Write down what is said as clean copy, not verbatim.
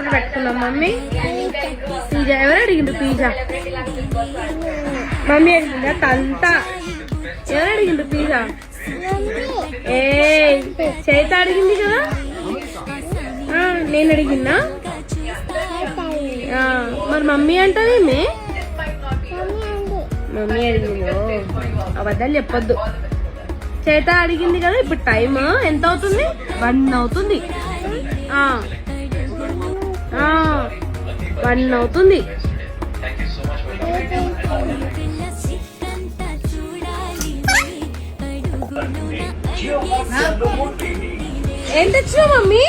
Order పెట్టుకున్నాం mummy. Pizza ఎవరు అడిగిండు? Pizza mummy అడిగిందా? తంతా ఎవరు అడిగిండు పిజ్జా? ఏ చైత అడిగింది కదా. నేను అడిగినా మరి మమ్మీ అంటది. మమ్మీ అడిగిందో అబద్ధాలు చెప్పొద్దు. చేత అడిగింది కదా. ఇప్పుడు టైం ఎంత అవుతుంది? 1 అవుతుంది. 1 అవుతుంది. ఏం తెచ్చినావు మమ్మీ?